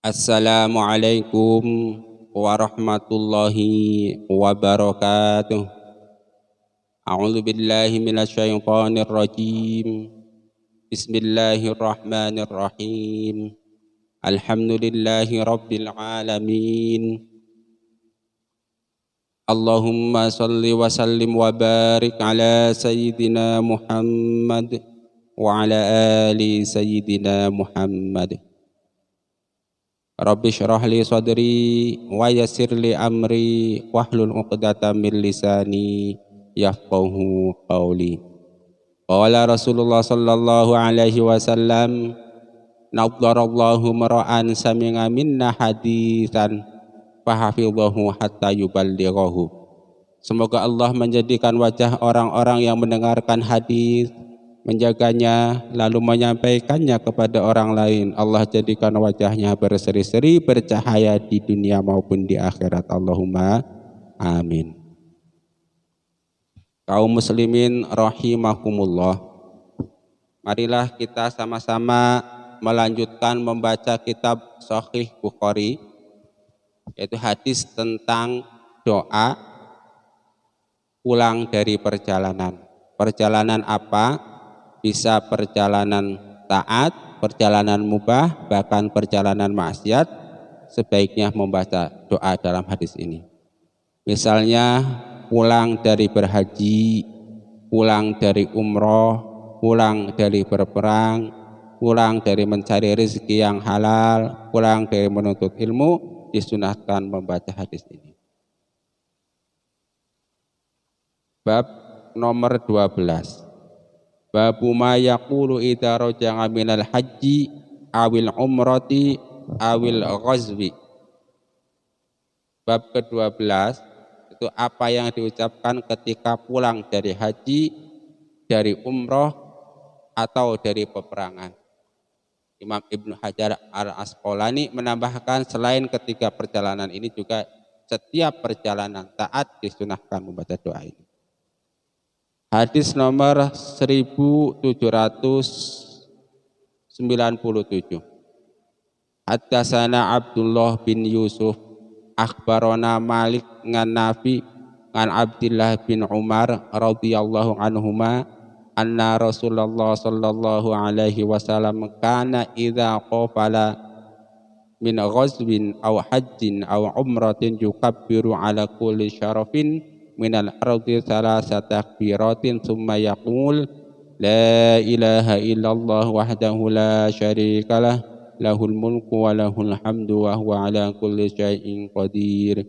Assalamualaikum warahmatullahi wabarakatuh. A'udzu billahi minasyaitonir rajim. Bismillahirrahmanirrahim. Alhamdulillahi rabbil alamin. Allahumma salli wa sallim wa barik ala sayyidina Muhammad wa ala ali sayyidina Muhammad. Rabbi syrah li sadri wa yassir li amri wahlul 'uqdatam min lisani yafqahu qawli. Qala Rasulullah sallallahu alaihi wasallam, nadharallahu mar'an sami'a minna haditsan fahafidhahu hatta yuballighahu. Semoga Allah menjadikan wajah orang-orang yang mendengarkan hadis, menjaganya, lalu menyampaikannya kepada orang lain. Allah jadikan wajahnya berseri-seri, bercahaya di dunia maupun di akhirat. Allahumma amin. Kaum muslimin rahimakumullah, marilah kita sama-sama melanjutkan membaca kitab Sahih Bukhari, yaitu hadis tentang doa pulang dari perjalanan. Perjalanan apa? Bisa perjalanan taat, perjalanan mubah, bahkan perjalanan maksiat, sebaiknya membaca doa dalam hadis ini. Misalnya pulang dari berhaji, pulang dari umroh, pulang dari berperang, pulang dari mencari rezeki yang halal, pulang dari menuntut ilmu, disunahkan membaca hadis ini. Bab nomor 12. Babu ma yaqulu idza raja'a minal haji awil umrati awil ghazwi. Bab ke-12 itu apa yang diucapkan ketika pulang dari haji, dari umroh, atau dari peperangan. Imam Ibnu Hajar Al-Asqalani menambahkan selain ketika perjalanan ini juga setiap perjalanan taat disunahkan membaca doa ini. Hadis nomor 1797. Haddatsana Abdullah bin Yusuf akhbarana Malik ngan Nafi ngan Abdullah bin Umar radhiyallahu anhuma anna Rasulullah sallallahu alaihi wasallam kana idza qafala min ghazwin aw hajjin aw umratin yukabbiru ala kulli syarafin minal ardi salasata takbiratin thumma yaqul la ilaha illallah wahdahu la syarikalah lahul mulku wa lahul hamdu wa huwa ala kulli syai'in qadir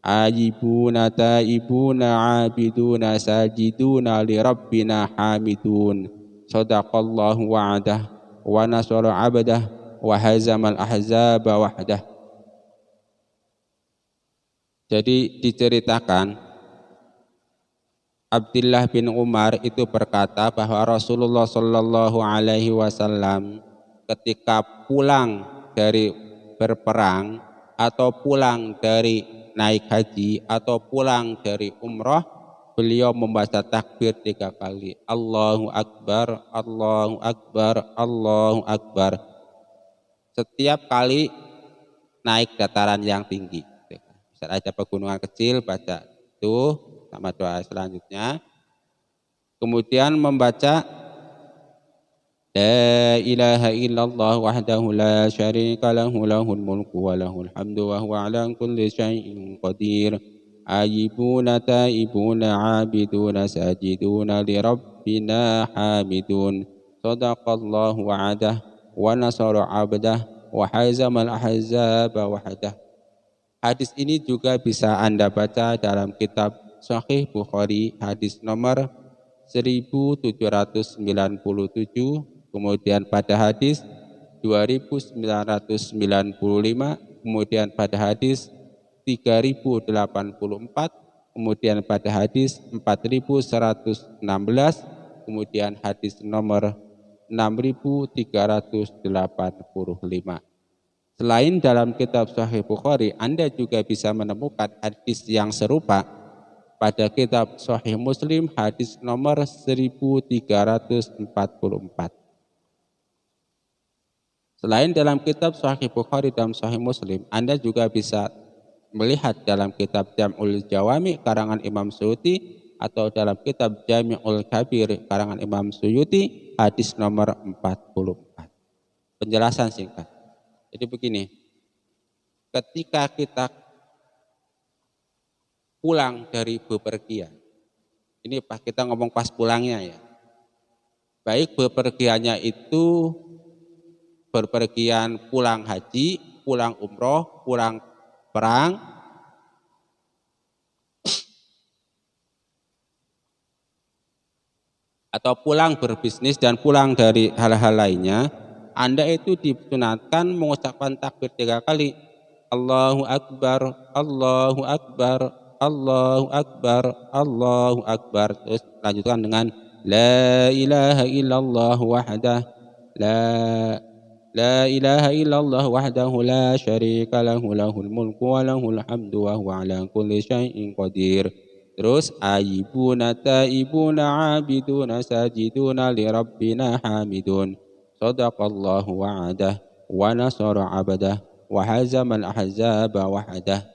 ajibuna taibuna abiduna sajiduna li rabbina hamidun sadaqallahu wa'adah wa nasara abdah wa hazamal ahzaba wahdah. Jadi diceritakan Abdullah bin Umar itu berkata bahwa Rasulullah Shallallahu Alaihi Wasallam ketika pulang dari berperang atau pulang dari naik haji atau pulang dari umroh, beliau membaca takbir 3 kali. Allahu Akbar, Allahu Akbar, Allahu Akbar. Setiap kali naik dataran yang tinggi. Misal ada pegunungan kecil, baca itu sama doa selanjutnya. Kemudian membaca la ilaha illallah wahdahu la syarika lahu lahul mulku wa lahul hamdu wa huwa ala kulli syai'in qadir ajibuna taibuna abiduna sajiduna li rabbina hamidun sadaqallahu wa'adah wa nasara abdah wa hazamal ahzaba wahdah. Hadis ini juga bisa Anda baca dalam kitab Sahih Bukhari hadis nomor 1797, kemudian pada hadis 2995, kemudian pada hadis 3084, kemudian pada hadis 4116, kemudian hadis nomor 6385. Selain dalam kitab Sahih Bukhari, Anda juga bisa menemukan hadis yang serupa pada kitab Sahih Muslim hadis nomor 1344. Selain dalam kitab Sahih Bukhari dan Sahih Muslim, Anda juga bisa melihat dalam kitab Jam'ul Jawami karangan Imam Suyuti atau dalam kitab Jami'ul Kabir karangan Imam Suyuti hadis nomor 44. Penjelasan singkat. Jadi begini, ketika kita pulang dari bepergian, ini pas kita ngomong pas pulangnya ya, baik bepergiannya itu berpergian pulang haji, pulang umroh, pulang perang, atau pulang berbisnis dan pulang dari hal-hal lainnya, Anda itu disunatkan mengucapkan takbir 3 kali. Allahu Akbar, Allahu Akbar, Allahu Akbar, Allahu Akbar. Terus lanjutkan dengan La ilaha illallah wahdah, La ilaha illallah wahdahu la syarika lahu lahul mulku wa lahul hamdu wa huwa ala kulli syai'in qadir. Terus ayibuna taibuna abiduna sajiduna li rabbina hamidun. Sadaqallahu wa'adah wa nasara abadah wa hazamal ahzaba wahdah.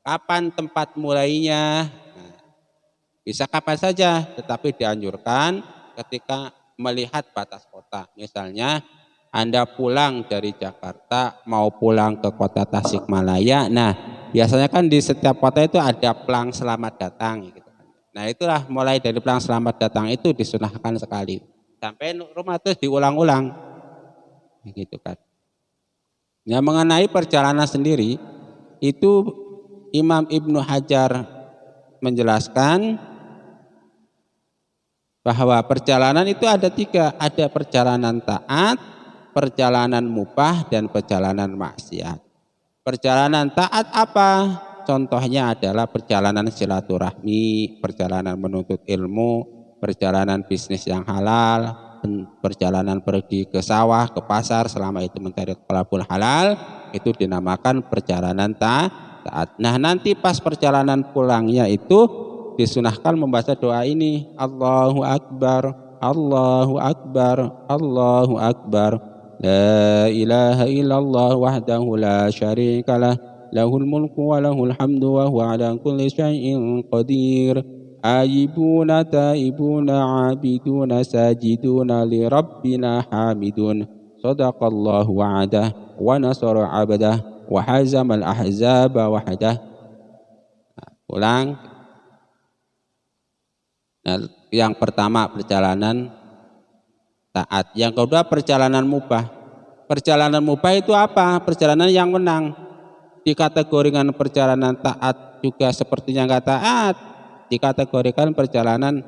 Kapan tempat mulainya? Bisa kapan saja, tetapi dianjurkan ketika melihat batas kota. Misalnya Anda pulang dari Jakarta mau pulang ke kota Tasikmalaya. Nah, biasanya kan di setiap kota itu ada pelang selamat datang gitu. Nah, itulah mulai dari pelang selamat datang itu disunahkan sekali. Sampai rumah terus diulang-ulang. Gitu kan. Nah, mengenai perjalanan sendiri itu Imam Ibnu Hajar menjelaskan bahwa perjalanan itu ada 3, ada perjalanan taat, perjalanan mubah, dan perjalanan maksiat. Perjalanan taat apa? Contohnya adalah perjalanan silaturahmi, perjalanan menuntut ilmu, perjalanan bisnis yang halal, perjalanan pergi ke sawah, ke pasar selama itu mencari halal halal, itu dinamakan perjalanan taat. Nah, nanti pas perjalanan pulangnya itu disunahkan membaca doa ini, Allahu Akbar, Allahu Akbar, Allahu Akbar. La ilaha illallah wahdahu la syarika lah, lahul mulku wa lahul hamdu wa huwa ala kulli syai'in qadir. Ayibuna taibuna abiduna sajiduna li rabbina hamidun. Sadaqallahu wa'adah wa nasara abadah wa hazamal ahzaba wahdah. Ulang. Nah, yang pertama perjalanan taat, yang kedua perjalanan mubah. Perjalanan mubah itu apa? Perjalanan yang menang. Dikategorikan perjalanan taat juga sepertinya nggak taat. Dikategorikan perjalanan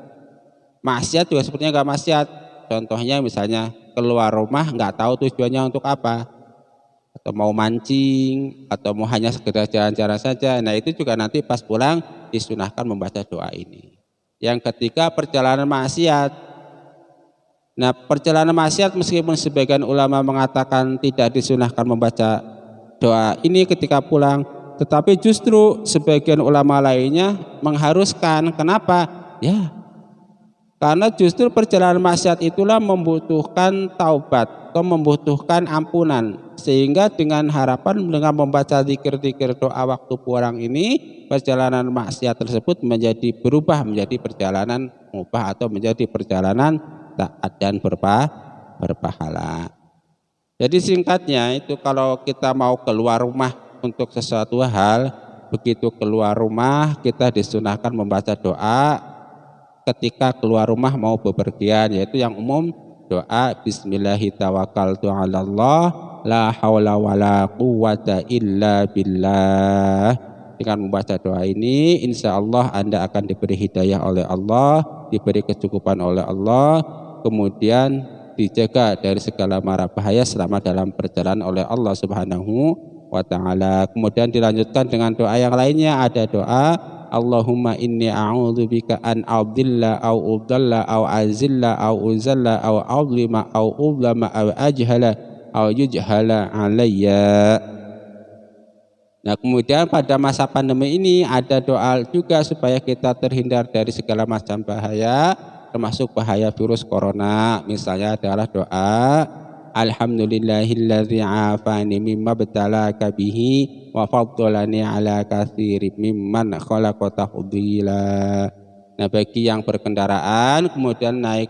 maksiat juga sepertinya nggak maksiat. Contohnya misalnya keluar rumah nggak tahu tujuannya untuk apa, atau mau mancing, atau mau hanya sekedar jalan-jalan saja. Nah, itu juga nanti pas pulang disunahkan membaca doa ini. Yang ketiga perjalanan maksiat. Nah, perjalanan maksiat meskipun sebagian ulama mengatakan tidak disunahkan membaca doa ini ketika pulang, tetapi justru sebagian ulama lainnya mengharuskan. Kenapa? Ya, karena justru perjalanan maksiat itulah membutuhkan taubat atau membutuhkan ampunan. Sehingga dengan harapan dengan membaca zikir-zikir doa waktu pulang ini, perjalanan maksiat tersebut berubah menjadi perjalanan mubah atau menjadi perjalanan taat dan berpahala. Jadi singkatnya itu, kalau kita mau keluar rumah untuk sesuatu hal, begitu keluar rumah kita disunahkan membaca doa ketika keluar rumah mau bepergian, yaitu yang umum doa Bismillahirrahmanirrahim, la haula wala quwwata illa billah. Dengan membaca doa ini, insya Allah Anda akan diberi hidayah oleh Allah, diberi kecukupan oleh Allah, kemudian dijaga dari segala mara bahaya selama dalam perjalanan oleh Allah Subhanahu wa ta'ala. Kemudian dilanjutkan dengan doa yang lainnya, ada doa Allahumma inni a'udzubika an a'dilla au udalla au azilla au uzalla au a'dlima au udlama au ajhala au yujhala alayya. Nah, kemudian pada masa pandemi ini ada doa juga supaya kita terhindar dari segala macam bahaya, termasuk bahaya virus corona. Misalnya adalah doa alhamdulillahilladzi afani mimma btalaka bihi wa faddalani ala katsirin mimman khalaqa tafdila. Nah, bagi yang berkendaraan kemudian naik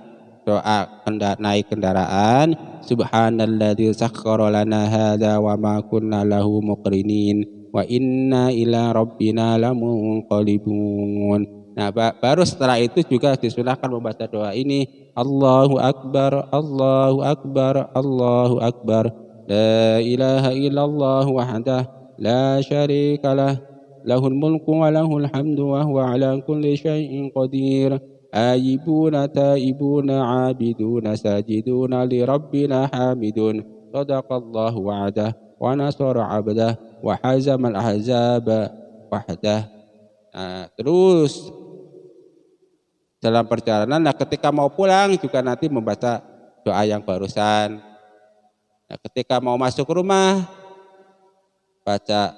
naik kendaraan, subhanalladzi sakhkhara lana hadza wa ma kunna lahu muqrinin wa inna ila rabbina lamunqalibun. Nah, baru setelah itu juga disunahkan membaca doa ini, Allahu akbar, Allahu akbar, Allahu akbar, la ilaha illallah wahdah la syarikalah, lahul mulku wa lahul hamdu wa huwa ala kulli syai'in qadir. Aibuna taibuna abiduna sajiduna li rabbina hamidun. Sadaqallahu wa'adah wa nasara abdah wa hazamal ahzaba wahdah. Nah, terus dalam perjalanan, nah ketika mau pulang juga nanti membaca doa yang barusan. Nah, ketika mau masuk rumah baca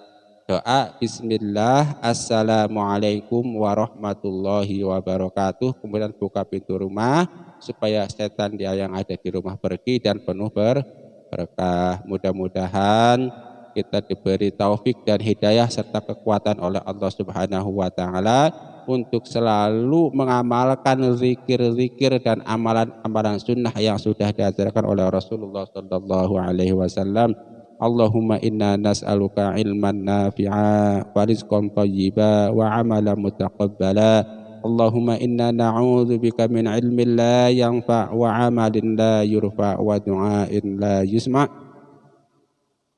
doa bismillah, assalamualaikum warahmatullahi wabarakatuh, kemudian buka pintu rumah supaya setan dia yang ada di rumah pergi dan penuh berkah. Mudah-mudahan kita diberi taufik dan hidayah serta kekuatan oleh Allah Subhanahu wa taala untuk selalu mengamalkan zikir-zikir dan amalan-amalan sunnah yang sudah diajarkan oleh Rasulullah sallallahu alaihi wasallam. Allahumma inna nas'aluka ilman nafi'a wa rizqan thayyiba wa amalan mutaqabbala. Allahumma inna na'udzubika min ilmin la yanfa' wa amalin la yurfa' wa du'ain la yusma'.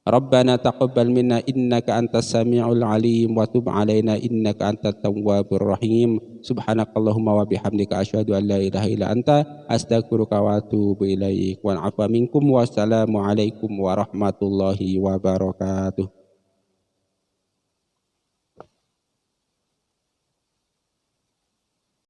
Rabbana taqabbal minna innaka antas sami'ul alim wa tub 'alaina innaka antat tawwabur rahim. Subhanakallahumma wa bihamdika asyhadu an la ilaha illa anta astaghfiruka wa atubu ilaik. Wa 'afa minkum wassalamu alaikum warahmatullahi wabarakatuh.